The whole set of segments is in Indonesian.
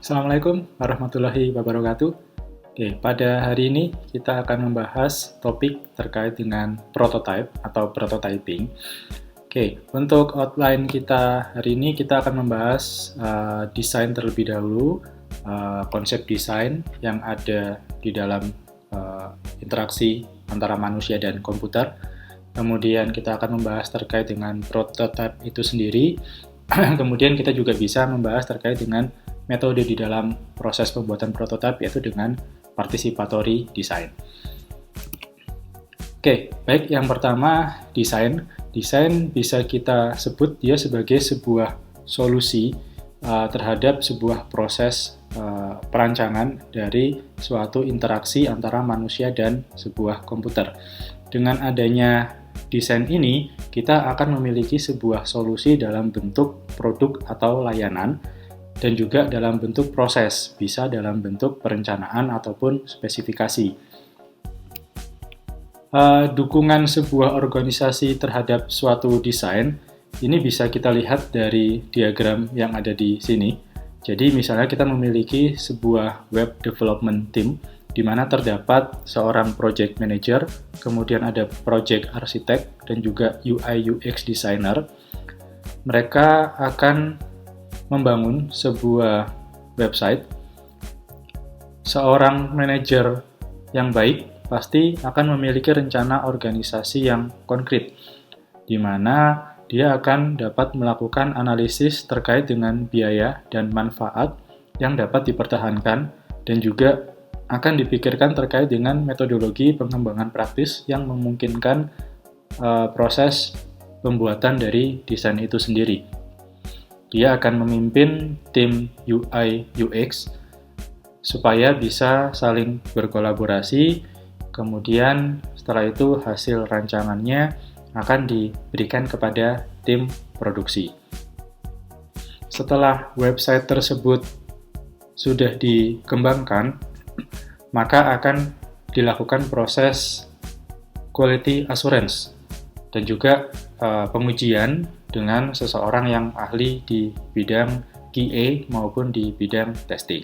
Assalamualaikum warahmatullahi wabarakatuh. Oke, pada hari ini kita akan membahas topik terkait dengan prototype atau prototyping. Oke, untuk outline kita hari ini kita akan membahas desain terlebih dahulu, konsep desain yang ada di dalam interaksi antara manusia dan komputer. Kemudian kita akan membahas terkait dengan prototype itu sendiri. Kemudian kita juga bisa membahas terkait dengan metode di dalam proses pembuatan prototipe, yaitu dengan participatory design. Oke, baik, yang pertama desain. Desain bisa kita sebut dia sebagai sebuah solusi terhadap sebuah proses perancangan dari suatu interaksi antara manusia dan sebuah komputer. Dengan adanya desain ini, kita akan memiliki sebuah solusi dalam bentuk produk atau layanan, dan juga dalam bentuk proses, bisa dalam bentuk perencanaan ataupun spesifikasi. Dukungan sebuah organisasi terhadap suatu desain, ini bisa kita lihat dari diagram yang ada di sini. Jadi misalnya kita memiliki sebuah web development team, di mana terdapat seorang project manager, kemudian ada project architect, dan juga UI UX designer. Mereka akan membangun sebuah website. Seorang manajer yang baik pasti akan memiliki rencana organisasi yang konkret, di mana dia akan dapat melakukan analisis terkait dengan biaya dan manfaat yang dapat dipertahankan, dan juga akan dipikirkan terkait dengan metodologi pengembangan praktis yang memungkinkan proses pembuatan dari desain itu sendiri. Dia akan memimpin tim UI UX supaya bisa saling berkolaborasi, kemudian setelah itu hasil rancangannya akan diberikan kepada tim produksi. Setelah website tersebut sudah dikembangkan, maka akan dilakukan proses quality assurance dan juga pengujian dengan seseorang yang ahli di bidang QA maupun di bidang testing.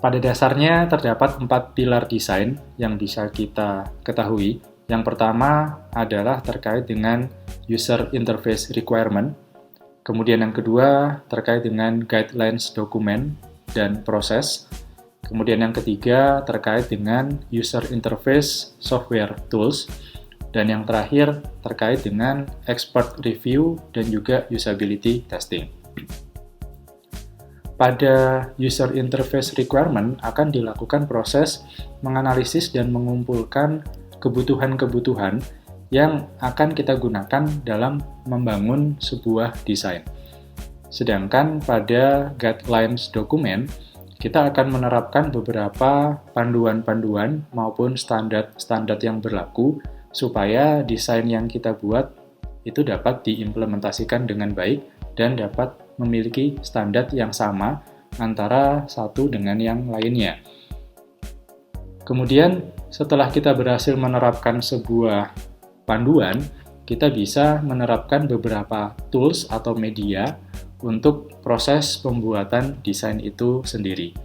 Pada dasarnya terdapat 4 pilar desain yang bisa kita ketahui. Yang pertama adalah terkait dengan user interface requirement. Kemudian yang kedua terkait dengan guidelines dokumen dan proses. Kemudian yang ketiga terkait dengan user interface software tools. Dan yang terakhir terkait dengan expert review dan juga usability testing. Pada user interface requirement akan dilakukan proses menganalisis dan mengumpulkan kebutuhan-kebutuhan yang akan kita gunakan dalam membangun sebuah desain. Sedangkan pada guidelines dokumen, kita akan menerapkan beberapa panduan-panduan maupun standar-standar yang berlaku supaya desain yang kita buat itu dapat diimplementasikan dengan baik dan dapat memiliki standar yang sama antara satu dengan yang lainnya. Kemudian, setelah kita berhasil menerapkan sebuah panduan, kita bisa menerapkan beberapa tools atau media untuk proses pembuatan desain itu sendiri.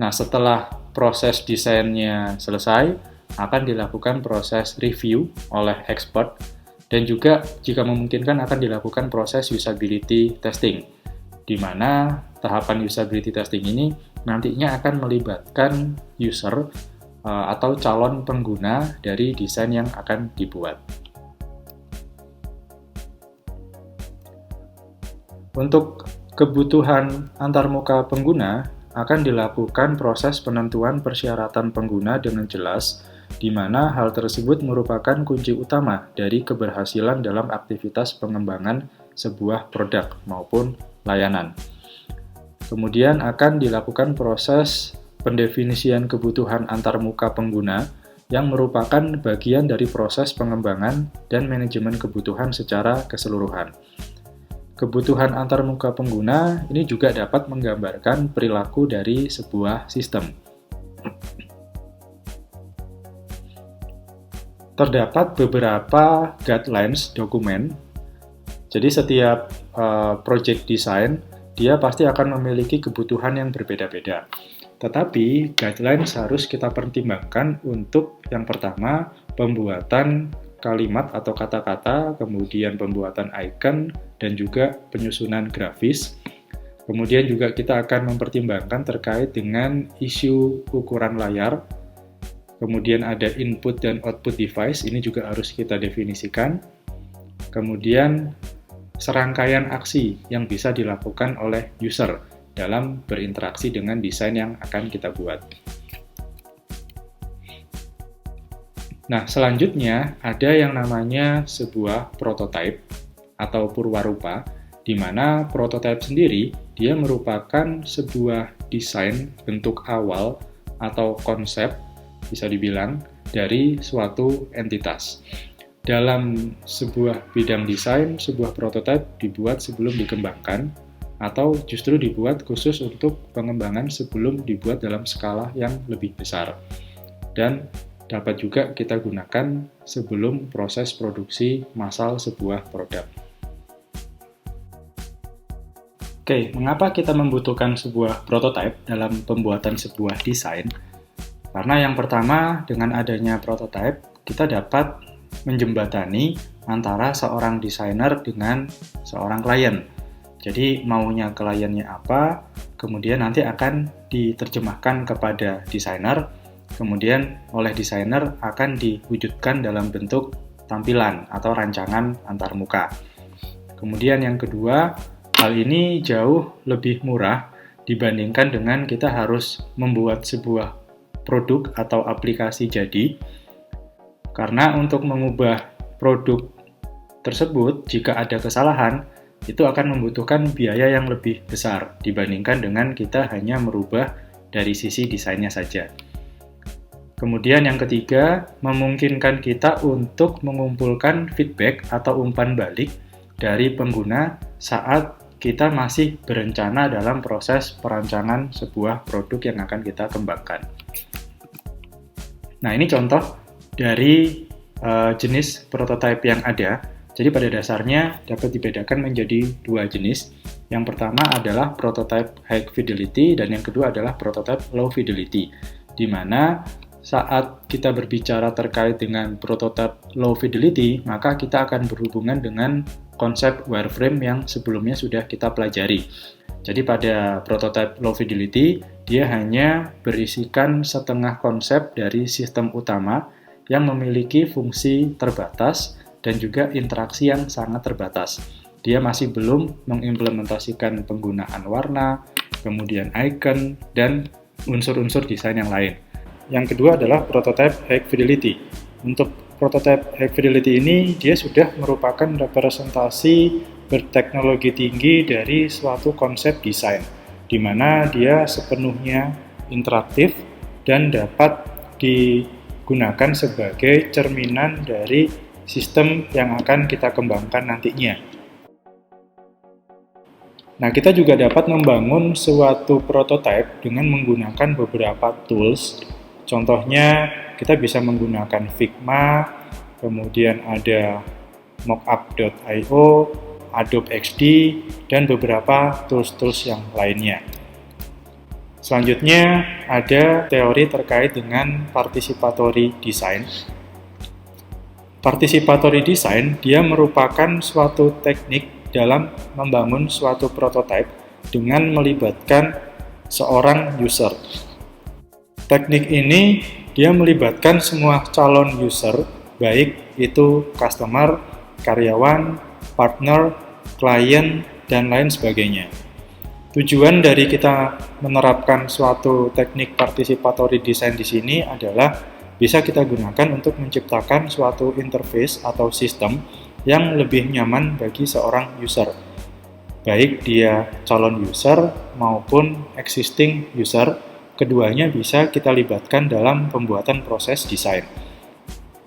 Nah, setelah proses desainnya selesai, akan dilakukan proses review oleh expert, dan juga jika memungkinkan akan dilakukan proses usability testing, di mana tahapan usability testing ini nantinya akan melibatkan user atau calon pengguna dari desain yang akan dibuat. Untuk kebutuhan antarmuka pengguna akan dilakukan proses penentuan persyaratan pengguna dengan jelas, di mana hal tersebut merupakan kunci utama dari keberhasilan dalam aktivitas pengembangan sebuah produk maupun layanan. Kemudian akan dilakukan proses pendefinisian kebutuhan antarmuka pengguna yang merupakan bagian dari proses pengembangan dan manajemen kebutuhan secara keseluruhan. Kebutuhan antarmuka pengguna ini juga dapat menggambarkan perilaku dari sebuah sistem. Terdapat beberapa guidelines dokumen. Jadi setiap project design dia pasti akan memiliki kebutuhan yang berbeda-beda. Tetapi guidelines harus kita pertimbangkan untuk yang pertama, pembuatan kalimat atau kata-kata, kemudian pembuatan icon, dan juga penyusunan grafis. Kemudian juga kita akan mempertimbangkan terkait dengan isu ukuran layar. Kemudian ada input dan output device, ini juga harus kita definisikan. Kemudian serangkaian aksi yang bisa dilakukan oleh user dalam berinteraksi dengan desain yang akan kita buat. Nah, selanjutnya ada yang namanya sebuah prototype atau purwarupa, di mana prototype sendiri dia merupakan sebuah desain bentuk awal atau konsep, bisa dibilang, dari suatu entitas. Dalam sebuah bidang desain, sebuah prototipe dibuat sebelum dikembangkan, atau justru dibuat khusus untuk pengembangan sebelum dibuat dalam skala yang lebih besar. Dan dapat juga kita gunakan sebelum proses produksi massal sebuah produk. Oke, mengapa kita membutuhkan sebuah prototipe dalam pembuatan sebuah desain? Karena yang pertama, dengan adanya prototipe, kita dapat menjembatani antara seorang desainer dengan seorang klien. Jadi maunya kliennya apa, kemudian nanti akan diterjemahkan kepada desainer, kemudian oleh desainer akan diwujudkan dalam bentuk tampilan atau rancangan antarmuka. Kemudian yang kedua, hal ini jauh lebih murah dibandingkan dengan kita harus membuat sebuah produk atau aplikasi jadi. Karena untuk mengubah produk tersebut, jika ada kesalahan, itu akan membutuhkan biaya yang lebih besar dibandingkan dengan kita hanya merubah dari sisi desainnya saja. Kemudian yang ketiga, memungkinkan kita untuk mengumpulkan feedback atau umpan balik dari pengguna saat kita masih berencana dalam proses perancangan sebuah produk yang akan kita kembangkan. Nah, ini contoh dari jenis prototipe yang ada. Jadi pada dasarnya dapat dibedakan menjadi dua jenis. Yang pertama adalah prototype high fidelity dan yang kedua adalah prototype low fidelity. Di mana saat kita berbicara terkait dengan prototype low fidelity, maka kita akan berhubungan dengan konsep wireframe yang sebelumnya sudah kita pelajari. Jadi pada prototype low fidelity, dia hanya berisikan setengah konsep dari sistem utama yang memiliki fungsi terbatas dan juga interaksi yang sangat terbatas. Dia masih belum mengimplementasikan penggunaan warna, kemudian icon, dan unsur-unsur desain yang lain. Yang kedua adalah prototype high fidelity. Untuk prototype high fidelity ini, dia sudah merupakan representasi berteknologi tinggi dari suatu konsep desain, di mana dia sepenuhnya interaktif dan dapat digunakan sebagai cerminan dari sistem yang akan kita kembangkan nantinya. Nah, kita juga dapat membangun suatu prototype dengan menggunakan beberapa tools. Contohnya, kita bisa menggunakan Figma, kemudian ada mockup.io, Adobe XD, dan beberapa tools-tools yang lainnya. Selanjutnya, ada teori terkait dengan participatory design. Participatory design, dia merupakan suatu teknik dalam membangun suatu prototipe dengan melibatkan seorang user. Teknik ini, dia melibatkan semua calon user, baik itu customer, karyawan, partner, klien, dan lain sebagainya. Tujuan dari kita menerapkan suatu teknik participatory design di sini adalah bisa kita gunakan untuk menciptakan suatu interface atau sistem yang lebih nyaman bagi seorang user. baik dia calon user maupun existing user, keduanya bisa kita libatkan dalam pembuatan proses desain.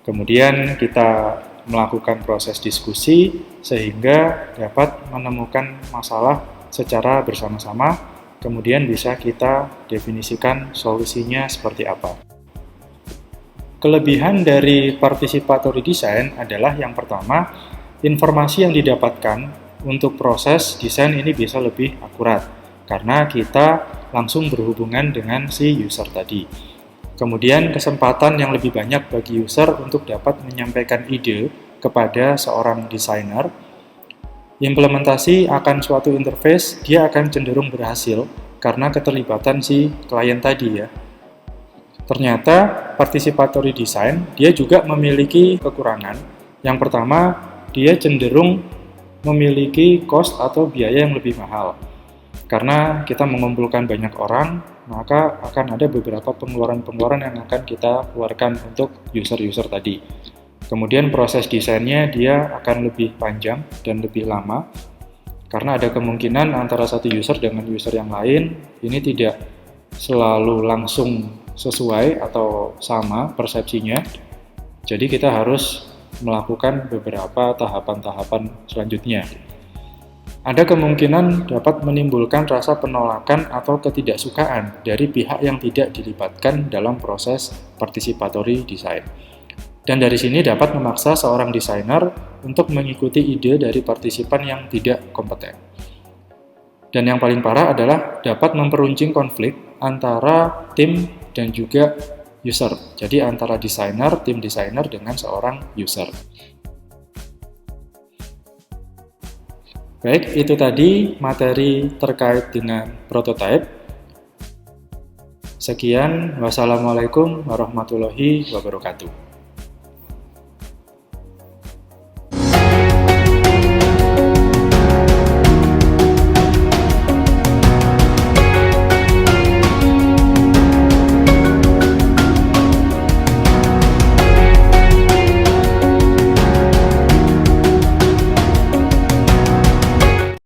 Kemudian kita melakukan proses diskusi sehingga dapat menemukan masalah secara bersama-sama, kemudian bisa kita definisikan solusinya seperti apa. Kelebihan dari participatory design adalah yang pertama, informasi yang didapatkan untuk proses desain ini bisa lebih akurat, karena kita langsung berhubungan dengan si user tadi. Kemudian kesempatan yang lebih banyak bagi user untuk dapat menyampaikan ide kepada seorang desainer. Implementasi akan suatu interface, dia akan cenderung berhasil karena keterlibatan si klien tadi ya. Ternyata participatory design dia juga memiliki kekurangan. Yang pertama, dia cenderung memiliki cost atau biaya yang lebih mahal. Karena kita mengumpulkan banyak orang, maka akan ada beberapa pengeluaran-pengeluaran yang akan kita keluarkan untuk user-user tadi. Kemudian proses desainnya dia akan lebih panjang dan lebih lama, karena ada kemungkinan antara satu user dengan user yang lain, ini tidak selalu langsung sesuai atau sama persepsinya. Jadi kita harus melakukan beberapa tahapan-tahapan selanjutnya. Ada kemungkinan dapat menimbulkan rasa penolakan atau ketidaksukaan dari pihak yang tidak dilibatkan dalam proses participatory design. Dan dari sini dapat memaksa seorang desainer untuk mengikuti ide dari partisipan yang tidak kompeten. Dan yang paling parah adalah dapat memperuncing konflik antara tim dan juga user. Jadi antara desainer, tim desainer dengan seorang user. Baik, itu tadi materi terkait dengan prototype. Sekian, wassalamualaikum warahmatullahi wabarakatuh.